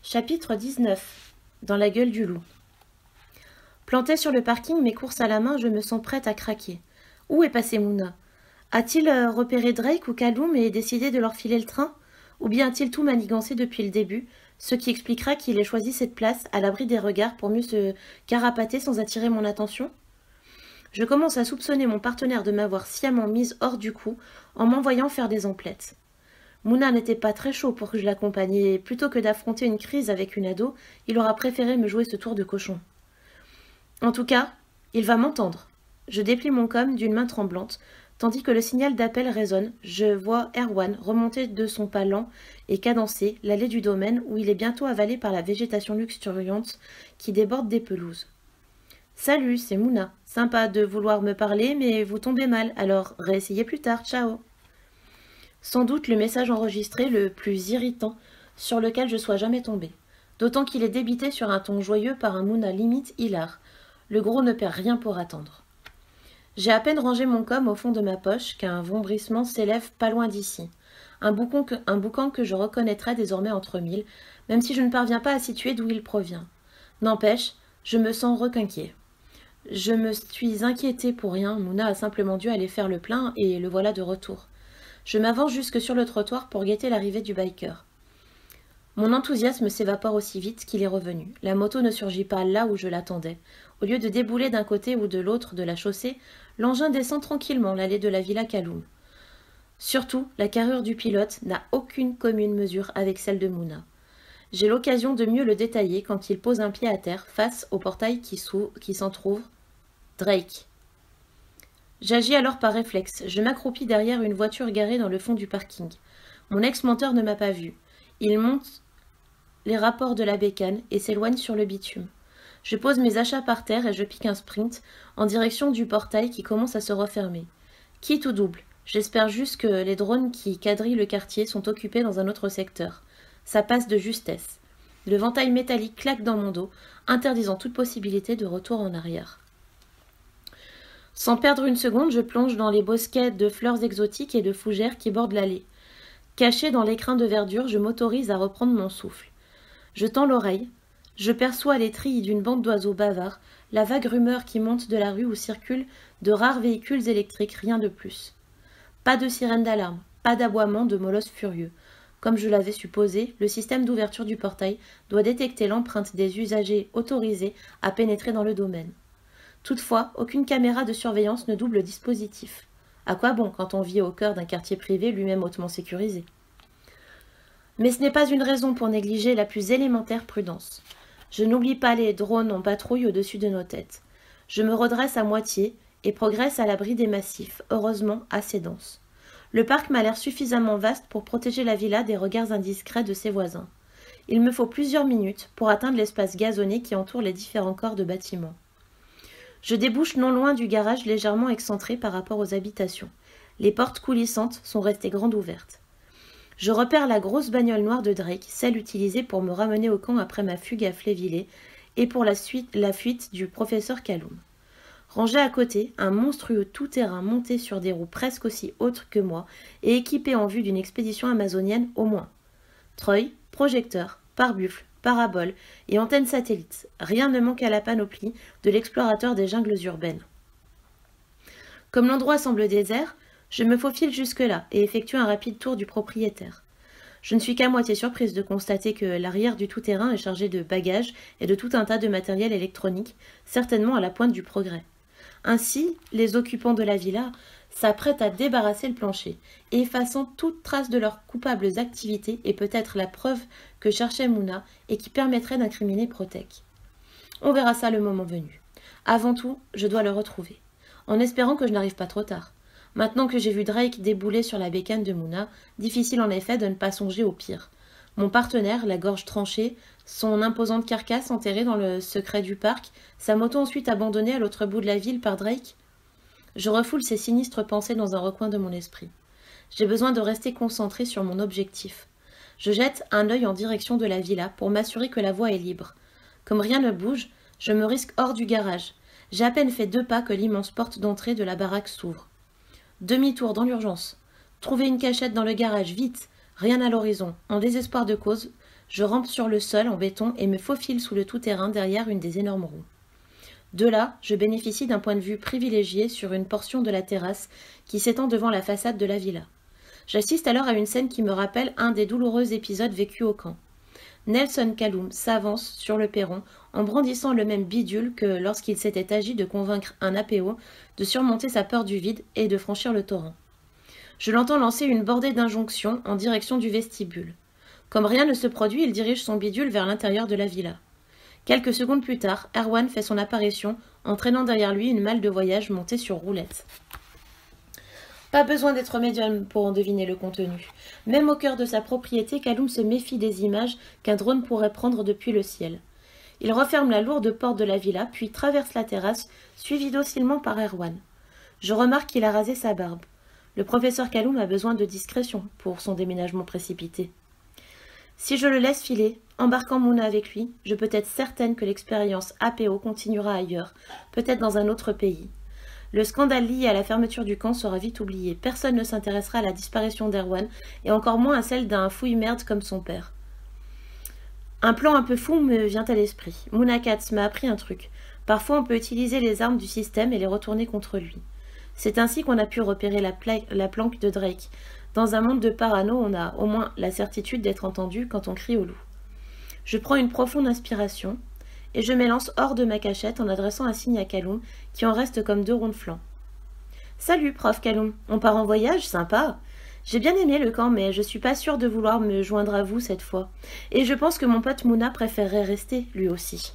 Chapitre 19. Dans la gueule du loup. Plantée sur le parking, mes courses à la main, je me sens prête à craquer. Où est passé Mouna? A-t-il repéré Drake ou Kaloum et décidé de leur filer le train? Ou bien a-t-il tout manigancé depuis le début, ce qui expliquera qu'il ait choisi cette place à l'abri des regards pour mieux se carapater sans attirer mon attention? Je commence à soupçonner mon partenaire de m'avoir sciemment mise hors du coup en m'envoyant faire des emplettes. Mouna n'était pas très chaud pour que je l'accompagne et plutôt que d'affronter une crise avec une ado, il aura préféré me jouer ce tour de cochon. En tout cas, il va m'entendre. Je déplie mon com d'une main tremblante, tandis que le signal d'appel résonne. Je vois Erwan remonter de son pas lent et cadencé l'allée du domaine où il est bientôt avalé par la végétation luxuriante qui déborde des pelouses. « Salut, c'est Mouna. Sympa de vouloir me parler, mais vous tombez mal, alors réessayez plus tard, ciao !» Sans doute le message enregistré le plus irritant sur lequel je sois jamais tombée. D'autant qu'il est débité sur un ton joyeux par un Mouna limite hilar. Le gros ne perd rien pour attendre. J'ai à peine rangé mon com au fond de ma poche qu'un vombrissement s'élève pas loin d'ici. Un boucan que je reconnaîtrai désormais entre mille, même si je ne parviens pas à situer d'où il provient. N'empêche, je me sens requinquée. Je me suis inquiétée pour rien, Mouna a simplement dû aller faire le plein et le voilà de retour. Je m'avance jusque sur le trottoir pour guetter l'arrivée du biker. Mon enthousiasme s'évapore aussi vite qu'il est revenu. La moto ne surgit pas là où je l'attendais. Au lieu de débouler d'un côté ou de l'autre de la chaussée, l'engin descend tranquillement l'allée de la villa Kaloum. Surtout, la carrure du pilote n'a aucune commune mesure avec celle de Mouna. J'ai l'occasion de mieux le détailler quand il pose un pied à terre face au portail qui s'entrouvre. Drake. J'agis alors par réflexe. Je m'accroupis derrière une voiture garée dans le fond du parking. Mon ex-menteur ne m'a pas vu. Il monte les rapports de la bécane et s'éloigne sur le bitume. Je pose mes achats par terre et je pique un sprint en direction du portail qui commence à se refermer. Quitte ou double, j'espère juste que les drones qui quadrillent le quartier sont occupés dans un autre secteur. Ça passe de justesse. Le ventail métallique claque dans mon dos, interdisant toute possibilité de retour en arrière. Sans perdre une seconde, je plonge dans les bosquets de fleurs exotiques et de fougères qui bordent l'allée. Caché dans l'écrin de verdure, je m'autorise à reprendre mon souffle. Je tends l'oreille. Je perçois les trilles d'une bande d'oiseaux bavards, la vague rumeur qui monte de la rue où circulent de rares véhicules électriques, rien de plus. Pas de sirène d'alarme, pas d'aboiement de molosses furieux. Comme je l'avais supposé, le système d'ouverture du portail doit détecter l'empreinte des usagers autorisés à pénétrer dans le domaine. Toutefois, aucune caméra de surveillance ne double le dispositif. À quoi bon quand on vit au cœur d'un quartier privé lui-même hautement sécurisé? Mais ce n'est pas une raison pour négliger la plus élémentaire prudence. Je n'oublie pas les drones en patrouille au-dessus de nos têtes. Je me redresse à moitié et progresse à l'abri des massifs, heureusement assez denses. Le parc m'a l'air suffisamment vaste pour protéger la villa des regards indiscrets de ses voisins. Il me faut plusieurs minutes pour atteindre l'espace gazonné qui entoure les différents corps de bâtiments. Je débouche non loin du garage légèrement excentré par rapport aux habitations. Les portes coulissantes sont restées grandes ouvertes. Je repère la grosse bagnole noire de Drake, celle utilisée pour me ramener au camp après ma fugue à Flévillé et pour la fuite du professeur Kaloum. Rangé à côté, un monstrueux tout-terrain monté sur des roues presque aussi hautes que moi et équipé en vue d'une expédition amazonienne au moins. Treuil, projecteur, pare-buffle, parabole et antenne satellite. Rien ne manque à la panoplie de l'explorateur des jungles urbaines. Comme l'endroit semble désert, je me faufile jusque-là et effectue un rapide tour du propriétaire. Je ne suis qu'à moitié surprise de constater que l'arrière du tout-terrain est chargé de bagages et de tout un tas de matériel électronique, certainement à la pointe du progrès. Ainsi, les occupants de la villa s'apprêtent à débarrasser le plancher, effaçant toute trace de leurs coupables activités et peut-être la preuve que cherchait Mouna et qui permettrait d'incriminer Protec. On verra ça le moment venu. Avant tout, je dois le retrouver, en espérant que je n'arrive pas trop tard. Maintenant que j'ai vu Drake débouler sur la bécane de Mouna, difficile en effet de ne pas songer au pire. Mon partenaire, la gorge tranchée, son imposante carcasse enterrée dans le secret du parc, sa moto ensuite abandonnée à l'autre bout de la ville par Drake. Je refoule ces sinistres pensées dans un recoin de mon esprit. J'ai besoin de rester concentré sur mon objectif. Je jette un œil en direction de la villa pour m'assurer que la voie est libre. Comme rien ne bouge, je me risque hors du garage. J'ai à peine fait 2 pas que l'immense porte d'entrée de la baraque s'ouvre. Demi-tour dans l'urgence. Trouver une cachette dans le garage, vite. Rien à l'horizon. En désespoir de cause, Je rampe sur le sol en béton et me faufile sous le tout-terrain derrière une des énormes roues. De là, je bénéficie d'un point de vue privilégié sur une portion de la terrasse qui s'étend devant la façade de la villa. J'assiste alors à une scène qui me rappelle un des douloureux épisodes vécus au camp. Nelson Callum s'avance sur le perron en brandissant le même bidule que lorsqu'il s'était agi de convaincre un APO de surmonter sa peur du vide et de franchir le torrent. Je l'entends lancer une bordée d'injonctions en direction du vestibule. Comme rien ne se produit, il dirige son bidule vers l'intérieur de la villa. Quelques secondes plus tard, Erwan fait son apparition en traînant derrière lui une malle de voyage montée sur roulette. Pas besoin d'être médium pour en deviner le contenu. Même au cœur de sa propriété, Callum se méfie des images qu'un drone pourrait prendre depuis le ciel. Il referme la lourde porte de la villa, puis traverse la terrasse, suivi docilement par Erwan. Je remarque qu'il a rasé sa barbe. Le professeur Callum a besoin de discrétion pour son déménagement précipité. Si je le laisse filer, embarquant Mouna avec lui, je peux être certaine que l'expérience APO continuera ailleurs, peut-être dans un autre pays. Le scandale lié à la fermeture du camp sera vite oublié. Personne ne s'intéressera à la disparition d'Erwan, et encore moins à celle d'un fouille-merde comme son père. Un plan un peu fou me vient à l'esprit. Mouna Katz m'a appris un truc. Parfois on peut utiliser les armes du système et les retourner contre lui. C'est ainsi qu'on a pu repérer la planque de Drake. Dans un monde de parano, on a au moins la certitude d'être entendu quand on crie au loup. Je prends une profonde inspiration, et je m'élance hors de ma cachette en adressant un signe à Callum, qui en reste comme deux ronds de flanc. « Salut, prof Callum, on part en voyage, sympa. J'ai bien aimé le camp, mais je suis pas sûre de vouloir me joindre à vous cette fois. Et je pense que mon pote Mouna préférerait rester, lui aussi. »